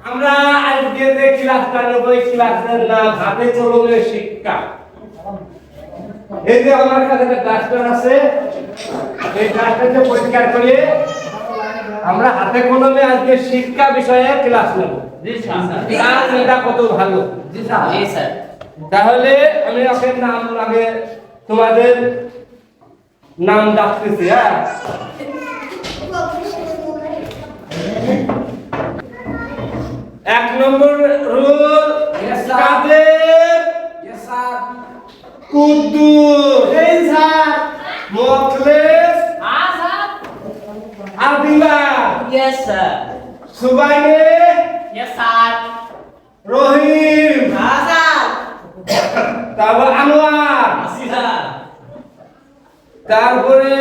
আমরা আজকে যে ক্লাসটা নেব এই ক্লাসের নাম হাতে কলমে শিক্ষা। এই যে আমার কাছে একটা ডাস্টার আছে, এই ডাস্টারটা পরিষ্কার করে আমরা হাতে কলমে আজকে শিক্ষা বিষয়ে ক্লাস নেব। জি স্যার, এটা কত ভালো। জি স্যার। জি স্যার। তাহলে আমি আপনার নাম আগে তোমাদের নাম ডাকতেছি। হ্যাঁ, এক নম্বর রুল কাদের, কুদ্দুস, মোখলেস, আদিলা, সুবাইনে, রহিম, তারপর আনোয়ার, তারপরে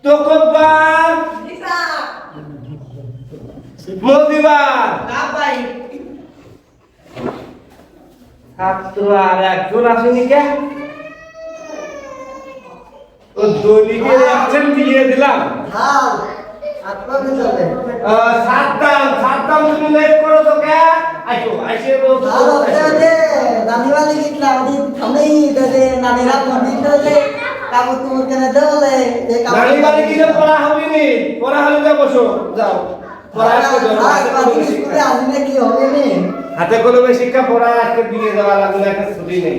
তোকব্বার, মদিবার, ছাত্র আর একজন আসেনি কে? ও দলিলের অ্যাকশন দিয়ে দিলাম। সাতটাম তুমি লেট করো তো কে? আইছো আইছে নানিবালি কিতলা আদি থামেই দে নানিরা মন্দির দে কাবু তুমি কেন দলে নানিবালি কিলে পড়া হবে নি, পড়া হলে যা বসো যাও। পড়া করো স্কুলে আজ নাকি হবে নি হাতে কলমে শিক্ষা পড়া আজকে দিয়ে দেওয়া লাগবে, একটা ছুটি নেই।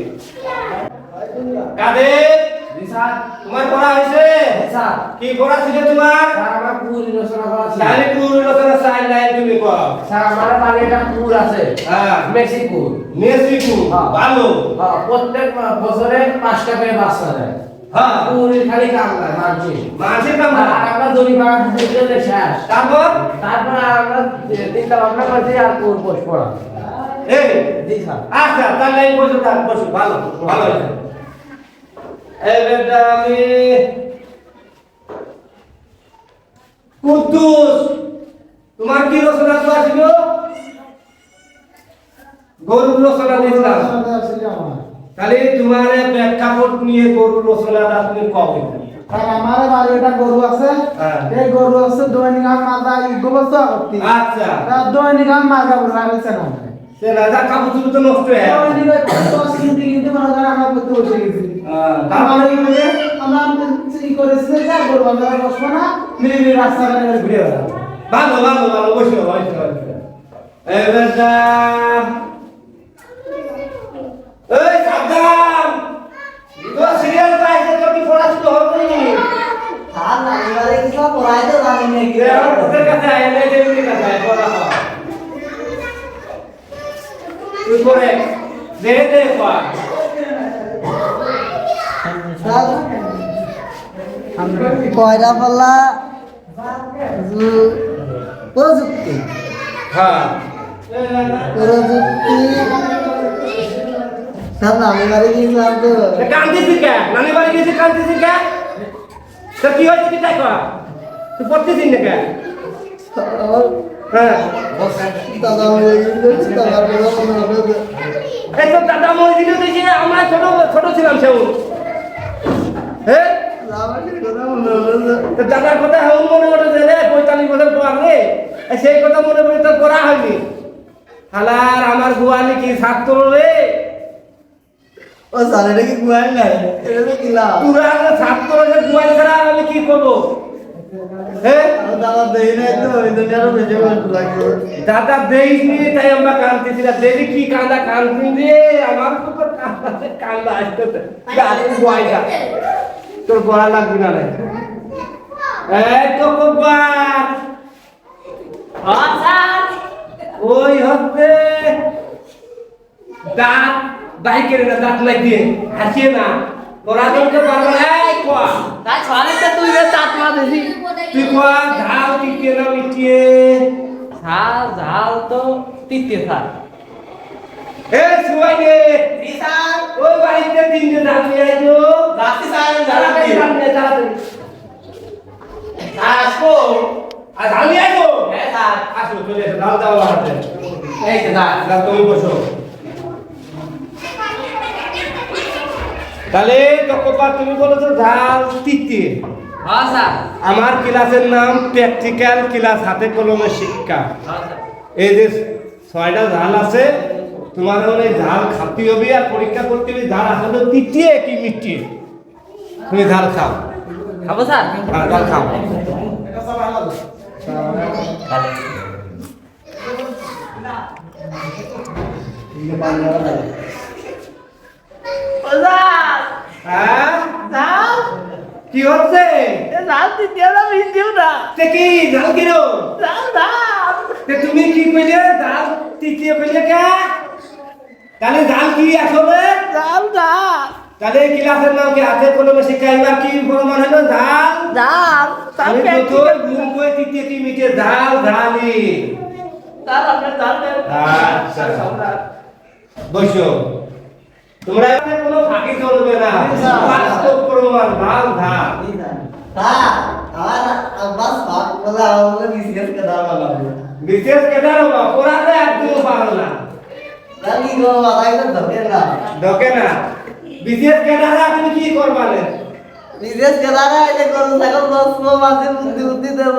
কাদের, জি স্যার, তোমার পড়া হয়েছে? স্যার। কি পড়া ছিল তোমার? স্যার আমার পুরো রচনা করা ছিল। তাহলে পুরো রচনা চাই লাইন তুমি কও। স্যার আমার বাড়ি একটা পুর আছে। হ্যাঁ, মেক্সিকো। মেক্সিকো, ভালো। হ্যাঁ, প্রত্যেক বছরে 5টা করে বাচ্চা দেয়। হ্যাঁ, পুরি খালি কাম করে মাঝে কাম করে। আর আমরা দড়ি বাগান থেকে শেষ। তারপর আমরা চিন্তা ভাবনা করছি আর পুর বস পড়া। এই জি স্যার। আচ্ছা, তাহলে এই বসে থাক, বসো, ভালো ভালো হয়েছে। এই বেটা আমি কুদ্দুস, তোমার কি রচনা তো ছিল? গরুর রচনা দিয়েছিলাম। তাহলে তোমার প্রেক্ষাপট নিয়ে গরুর রচনাটা তুমি কবে? আমার বাড়ি একটা গরু আছে, এই গরু আছে দৈনিক মাথা গোবস্ত করতে। আচ্ছা, দৈনিক মাথা বড় লাগছে না সে রাজা কাপড় তো নষ্ট হয়ে দৈনিক তো কিন্তু কিন্তু মনে হয় আমরা করতে বসে গেছি। আমরা কি করেছে যে গরু আমরা বসবো না, মিলিমিলি রাস্তা ঘাটে ঘুরে বেড়াবো। ভালো ভালো ভালো, বসো বসো। এই বেটা এই সাবধান, তো সিরিয়াল পাইছে তো কি পড়া শুরু হবে নি? আর না এবারে কি সব পড়াই তো জানি না কি তোর কাছে আয় না, দেবীর কাছে আয়, পড়া হয় তুই করে দে দে পা। কয়রা পাল্লা প্রযুক্তি, হ্যাঁ প্রযুক্তি সব নামি বাড়ি গিয়েছিলাম তো কান্দিছি কে? নানি বাড়ি গেছি কান্দিছি কে? তো কি হয়েছে কি তাই কর? তুই পড়তেছিস না কে? হ্যাঁ, দাদা হয়ে গেছে দাদার কথা মনে হবে। এই তো দাদা মরে দিল তো, যে আমরা ছোট ছোট ছিলাম সেও। হ্যাঁ, তো দাদার কথা হেউ মনে পড়েছে রে, 45 বছর পর রে, সেই কথা মনে পড়ে তোর পড়া হয়নি। হালার আমার গোয়ালি কি ছাত্র রে, ও সালেটা কি গুয়াই না এটা তো কিলা পুরা ছাত্র যে গোয়ালি ছাড়া আমি কি করবো? হ্যাঁ, দাদা দেই না তো ওই দুনিয়ার বেঁচে বলতে লাগবে। দাদা দেইনি তাই আমরা কাঁদতেছিলাম। দেরি কি কান্দা কান্দছি রে, আমার তো কান্দা আসতেছে। গোয়াইটা তোর গোয়া লাগবে না রে। এই তো কব্বার ওই হচ্ছে দাঁত বাইকের না, দাঁত লাগিয়ে হাসিয়ে না তোরা জনকে পারবে না। এই কোয়া তাই ছড়াইতে তুই রে তাত মা দিছি তুই কোয়া ঝাল টিকিয়ে না মিটিয়ে ঝাল তো তিতে থাক। এ সুয়াই রে দিশার ওই বাড়িতে তিনটে ঝাল নিয়ে আইছো। রাতে সারা তাড়াতাড়ি ঝাল নিয়ে তাড়াতাড়ি আসো আর ঝাল নিয়ে আইছো। হ্যাঁ স্যার আসো, চলে এসো, ঝাল দাও হাতে। এই যে স্যার তুমি বসো। তাহলে তকবা তুমি বলেছো ঝাল তৃতীয়। হ্যাঁ স্যার। আমার ক্লাসের নাম প্র্যাকটিক্যাল ক্লাস, হাতে কলমে শিক্ষা। হ্যাঁ স্যার। এই যে 6টা ঝাল আছে, তোমার এই ঝাল খাতে হবে আর পরীক্ষা করতে হবে ঝাল আসলে তৃতীয় কি মিষ্টি। তুমি ঝাল খাও। খাবো স্যার? হ্যাঁ, ঝাল খাও। হ্যাঁ? কি হচ্ছে? তে কি ঝাল কিনো? তে তুমি কি কইলে ঝাল তৃতীয় কইলে কে? তাহলে ঝাল কি আসলে? তাহলে এই ক্লাসের নাম কি হাতে কলমে শিক্ষা, এবার কি প্রমাণ হলো? ঝাল। আমি তো ঘুম কই তৃতীয় কি মিটে ঝাল ঝালি। আচ্ছা বসো। তোমরা এখানে কোনো ফাঁকি চলবে না, বাস্তব প্রমাণ ঝাল ঝাল। বিশেষ কেদার বাবা পড়াতে একদম পারো না, ঢোকে না। বিশেষ কেদারা তুমি কি করবালে? বিশেষ কেদারা এটা করুন থাকো দশম মাসে বুদ্ধি দেব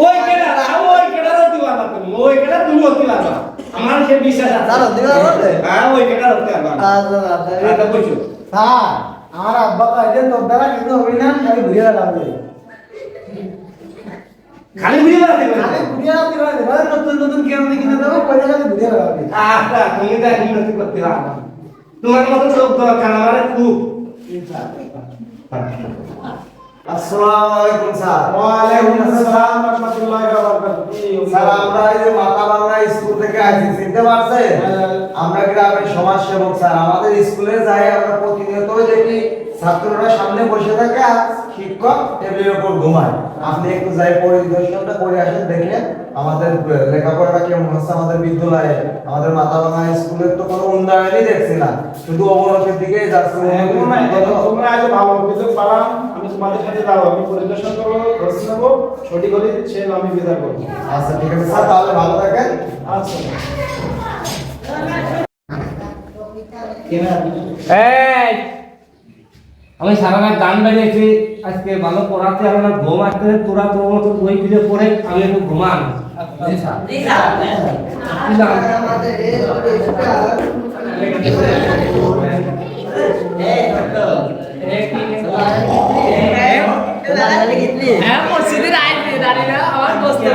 ওই কেদারা দিবা না তুমি, ওই কেদারা তুমি হতে পারবা, আমার সে বিশ্বাস আছে। জানো দিবা বলে হ্যাঁ ওই কেদারা হতে পারবা। এটা বুঝছো? হ্যাঁ আমার আব্বা কাজে তোর দ্বারা কিন্তু হবে না, খালি ঘুরে লাগবে। খালি বুঝে বেড়াতে পারবে? খালি ঘুরে লাগতে পারবে, নতুন নতুন কেন কিনে দেবো, পয়সা খালি ঘুরে লাগবে। আচ্ছা তুমি তো উন্নতি করতে পারবা, তোমার মতো লোক দরকার আমার খুব। আসসালামু আলাইকুম স্যার। ওয়ালাইকুম আসসালাম ওয়া রাহমাতুল্লাহি ওয়া বারাকাতুহু। স্যার আমরা এই যে মাতা বাংলা স্কুল থেকে আসি, চিনতে পারছেন? আমরা গ্রামের সমাজ সেবক স্যার। আমাদের স্কুলে যাই আমরা প্রতিনিয়ত দেখি ছাত্ররা সামনে বসে থাকে আর শিক্ষক টেবিলের উপর ঘুমায়। আপনি একটু যাই পরিদর্শনটা করে আসেন, দেখেন আমাদের লেখাপড়াটা কেমন হচ্ছে আমাদের বিদ্যালয়ে। আমাদের মাতা বাংলা স্কুলের তো কোনো উন্নয়নই দেখছি না, শুধু অবনতির দিকেই যাচ্ছে। তোমরা আজ ভালো অভিযোগ পালাম, আমি তোমাদের সাথে যাবো, আমি পরিদর্শন করবো, খোঁজ নেবো, সঠিক হলে সে আমি বিদায় করবো। আচ্ছা ঠিক আছে স্যার, তাহলে ভালো থাকেন। আচ্ছা এই আমি সারা রাত গান বাজিয়েছি, আজকে ভালো পড়াতে হবে না, ঘুম আসতে, তোরা তোর মতো বই খুলে পড়ে আমি একটু ঘুমান। হ্যাঁ মসজিদের আইন দিয়ে দাঁড়িয়ে না আমার বসতে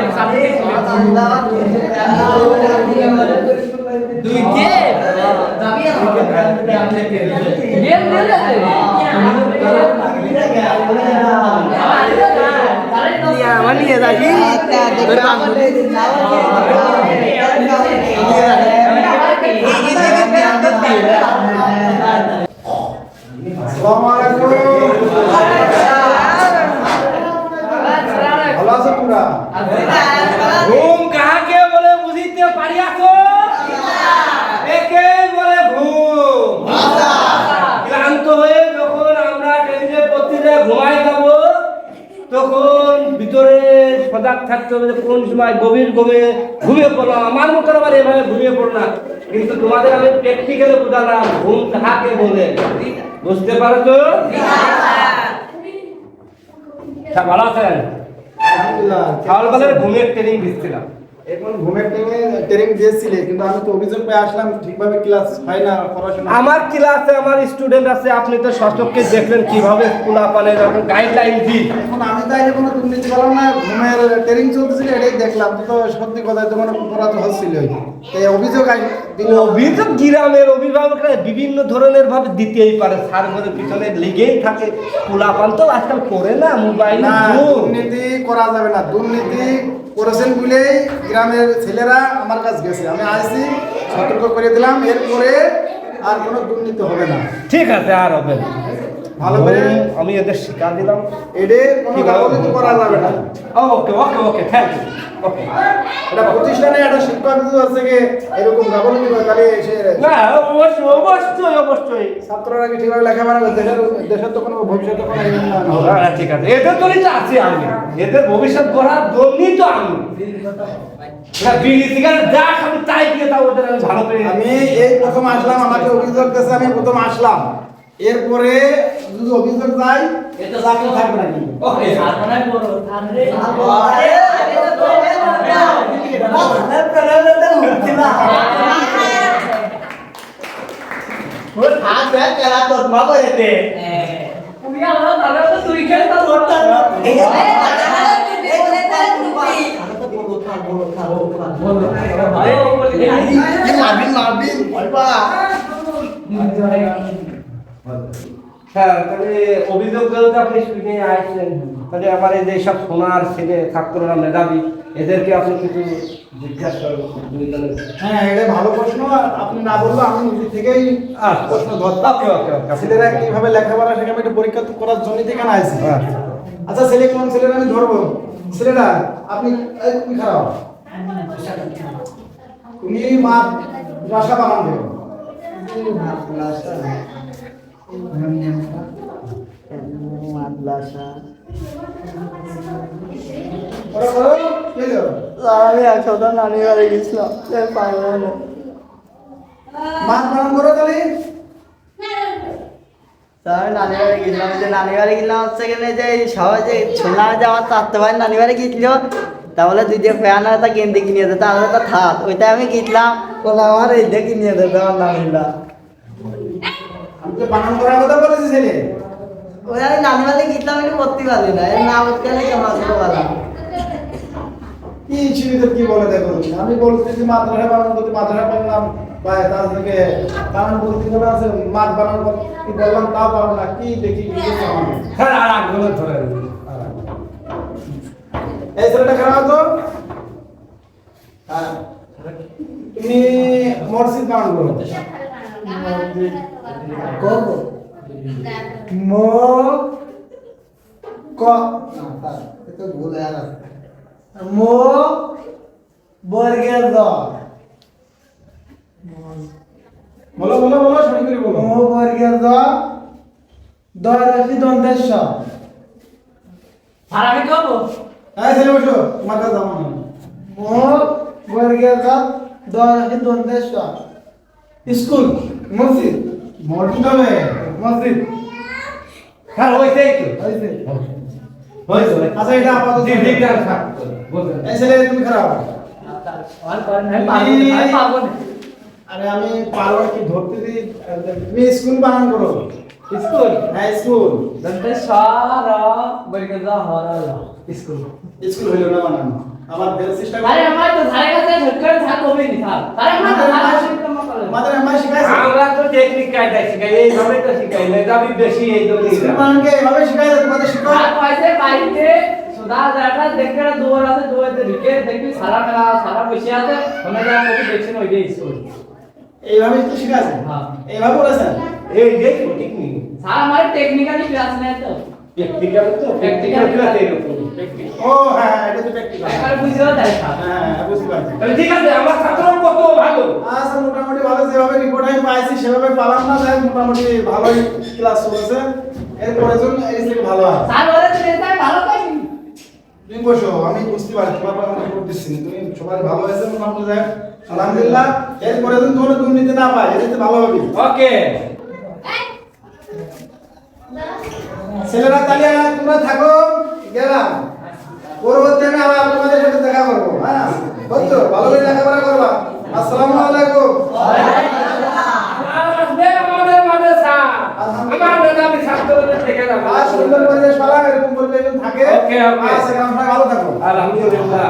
দুই কে গেম নিয়ে যাবি আসসালামু আলাইকুম। ভালো আছো তোমরা? ঘুম কাহাকে বলে বুঝিতে পারিয়াছো? একে বলে ঘুম। ক্লান্ত হয়ে যখন আমরা টেবিলে প্রতিদিন ঘুমাই যাব, তখন ভিতরে সজাগ থাকতে হবে যে কোন সময় গভীর ঘুমিয়ে পড়লাম। আমার মুখের আবার এভাবে ঘুমিয়ে পড়লাম, কিন্তু তোমাদের আমি প্র্যাকটিক্যালে বোঝালাম ঘুম কাহাকে বলে। বুঝতে পারছো? ভালো আছেন? আলহামদুলিল্লাহ। সকালবেলায় ঘুমের ট্রেনিং দিচ্ছিলাম। এখন ঘুমের টাইমে ট্রেনিং দিয়েছিলে, কিন্তু আমি তো অভিযোগ পেয়ে আসলাম ঠিকভাবে ক্লাস হয় না, পড়াশোনা। আমার ক্লাসে আমার স্টুডেন্ট আছে, আপনি তো সচক্ষে দেখলেন কিভাবে স্কুল আপানের গাইডলাইন দিই। এখন আমি তো আগে কোনো দুর্নীতি করলাম না, ঘুমের ট্রেনিং চলতেছিল, এটাই দেখলাম। তো সত্যি কথা তো মানে পড়া তো হচ্ছিল, এই অভিযোগ অভিযোগ গ্রামের অভিভাবকরা বিভিন্ন ধরনের ভাবে দিতেই পারে, স্যার করে পিছনে লেগেই থাকে। পোলাপান তো আজকাল করে না, মোবাইল না, দুর্নীতি করা যাবে না। দুর্নীতি করেছেন বলেই গ্রামের ছেলেরা আমার কাছে গেছে, আমি আসছি, সতর্ক করে দিলাম, এরপরে আর কোনো দুর্নীতি হবে না। ঠিক আছে, আর হবে না। ভালো করে আমি এদের শিক্ষা দিলাম, এদের কোনো রাজনীতি করা যাবে না। ওকে ওকে ওকে, থ্যাংক ইউ। ওকে, এটা প্রতিষ্ঠানে একটা শিক্ষক যদি আছে কি এরকম গাফলতি করে, তাহলে সে না অবশ্যই অবশ্যই অবশ্যই ছাত্ররা কি ঠিকভাবে লেখাপড়া করে, দেশের তো কোনো ভবিষ্যতে কোনো উন্নয়ন হবে না। ঠিক আছে, এদের জন্যই তো আছি আমি, এদের ভবিষ্যৎ গড়ার জন্যই তো আমি। না বিড়ি সিগারেট যা খাবো তাই দিয়ে তাও ওদের আমি ভালো করে। আমি এই প্রথম আসলাম, আমাকে অভিযোগ দিয়েছে, আমি প্রথম আসলাম, এরপরে যদি অভিযোগ যায় এটা চাকরি থাকবে না কিন্তু ওকে আর মনে হয় বড় থামরে তুমি আমার ভালো তো তুই খেলে তো করতে হ্যাঁ তাহলে অভিযোগ যেহেতু আপনি শুনে আসছেন তাহলে আমার এই যে সব সোনার ছেলে ছাত্ররা মেধাবী এদেরকে আপনি কিছু জিজ্ঞাসা করবেন। হ্যাঁ এটা ভালো প্রশ্ন আপনি না বললে আমি নিজে থেকেই প্রশ্ন ধরতাম ছেলেরা কিভাবে লেখাপড়া সেখানে একটা পরীক্ষা তো করার জন্য থেকে না আসি আচ্ছা ছেলে কোন ছেলেরা আমি ধরবো ছেলেরা আপনি এই তুমি খারাপ তুমি মাছ রসা বানান দেবো ওরা করো কে যাও আমি এক সপ্তাহ নানি বাড়ি গেছিলাম পারবো না মাছ বানান করো তাহলে আমি নানি বাড়ি গেছিলাম যে নানি বাড়ি গেলাম হচ্ছে এখানে যে সহজে শুনলাম যে আমার চারটে ভাই নানি বাড়ি গেছিল তাহলে দুই যে ফ্যান আর তা গেন্দি কিনে দিতে তাহলে তো থাক ওইটা আমি গেছিলাম বলে আমার এইটা কিনে দিতে আমার নানিরা আমি তো বানান করার কথা বলেছি ছেলে ওই আমি নানি বাড়ি গেছিলাম এটা করতে পারলি না এর নাম উঠলে কেমন আসতে পারলাম কি ছিল কি বলে দেখো আমি বলতেছি মাদ্রাসা বানান করতে মাদ্রাসা বানালাম বা তার থেকে বানান বলতে গেলে আছে মাছ বানান কি বললাম তাও পারো না কি দেখি কি দেখি আমাকে। হ্যাঁ আর আগ্রহ ধরে এই ছেলেটা খারাপ তো হ্যাঁ তুমি মসজিদ বানান করো করবো মো ক এটা ভুল আর মো বর্গের দ বলো বলো বলো সঠিক করে বলো মো বর্গের দ দরাসি দন্তেশ আর আমি করবো এই ছেলে বসো তোমার কাছে যাবো না মো বর্গের দ দরাসি দন্তেশ স্কুল মসজিদ মসজিদ হবে মসজিদ হ্যাঁ ওইটাই তো হয়েছে হয়েছে আচ্ছা এটা আপাতত জি বিজ্ঞান ছাত্র বলবেন এই ছেলে তুমি খারাপ আর পারেন আমি পারবো না আরে আমি পারো কি ধরতে দিই তুমি স্কুল বানান করো স্কুল হ্যাঁ স্কুল দন্তে সারা বলকে যা হরা স্কুল স্কুল হইলো না বানানো আমার বেল চেষ্টা আরে আমার তো ধারে কাছে ঝটকার থাক হবে নি থাক আরে আমার ধারে শিখতাম না আমাদের আমার শিখাইছে আমরা তো টেকনিক কায়দা শিখাই এইভাবে তো শিখাই মেধাবী বেশি এই তো স্কুল বানানকে এইভাবে শিখাইছে তোমাদের শিখাও আর পাইছে বাইরে সুদা জায়গা দেখতে না দুয়ার আছে দুয়ারে ঢুকে দেখবি সারা মেলা সারা বসে আছে আমরা যা কবি দেখছেন ওই যে স্কুল এইভাবে তো শিখাইছে হ্যাঁ। এইভাবে বলেছেন এই যে টেকনিক স্যার আমার টেকনিক্যালি ক্লাস নেয় তো প্র্যাকটিক্যাল তো প্র্যাকটিক্যাল ক্লাস এরকম ও হ্যাঁ এটা তো প্র্যাকটিক্যাল একবার বুঝেও যায় স্যার হ্যাঁ বুঝতে পারছি তাহলে ঠিক আছে আমার ছাত্র কত ভালো আচ্ছা মোটামুটি ভালো যেভাবে রিপোর্ট আমি পাইছি সেভাবে পালাম না তাই মোটামুটি ভালোই ক্লাস চলেছে এরপরে জন্য এই থেকে ভালো হয় স্যার ওরে রেজাল্ট ভালো পাইনি তুমি বসো আমি বুঝতে পারি তোমার পর আমি রিপোর্ট দিচ্ছি তুমি সবাই ভালো হয়েছে মোটামুটি যাক আলহামদুলিল্লাহ এরপরে যদি তোমার দুর্নীতি না পাই এটাতে ভালো হবে ওকে ছেলেরা তাহলে তোমরা থাকো গেলাম পরবর্তী আমি আবার তোমাদের সাথে দেখা করবো হ্যাঁ বুঝছো ভালো করে লেখাপড়া করবা আসসালামু আলাইকুম আমাদের মাদ্রাসা আমার মেধাবী ছাত্রদের থেকে যাবো আর সুন্দর পরিবেশ পালা এরকম পরিবেশ যেন থাকে ওকে, ওকে। আচ্ছা সবাই ভালো থাকো আলহামদুলিল্লাহ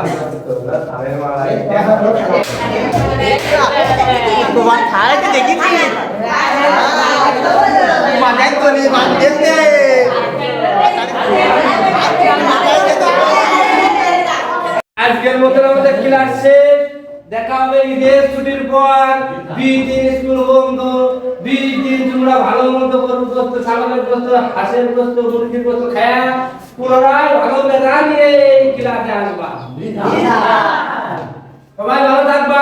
তোমার খারাপ দেখেছি মাথায় তো নেই বাঁধতে আজকের মতন আমাদের ক্লাস শেষ দেখা হবে ঈদের ছুটির পর 20 দিন স্কুল বন্ধ 20 দিন তোমরা ভালো মন্দ গরুর গোস্ত ছাগলের গোস্ত হাঁসের গোস্ত মুরগির গোস্ত খায়া পুনরায় ভালো মেধা নিয়ে এই ক্লাসে আসবা সবাই ভালো থাকবা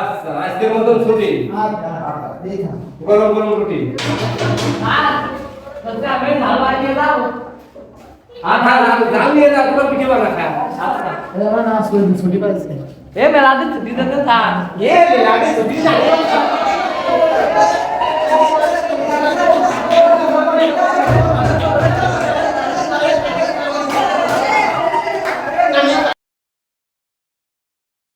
আচ্ছা আজকের মতন ছুটি গরম গরম রুটি আর বলতে আমি ভালো আইডিয়া দাও আর ধান নিয়ে যা তোমরা পিঠে বানা খা আমার নাচ করে ছুটি পাইছে এ মেলাতে ছুটি দিতে থাক এ লাগে ছুটি না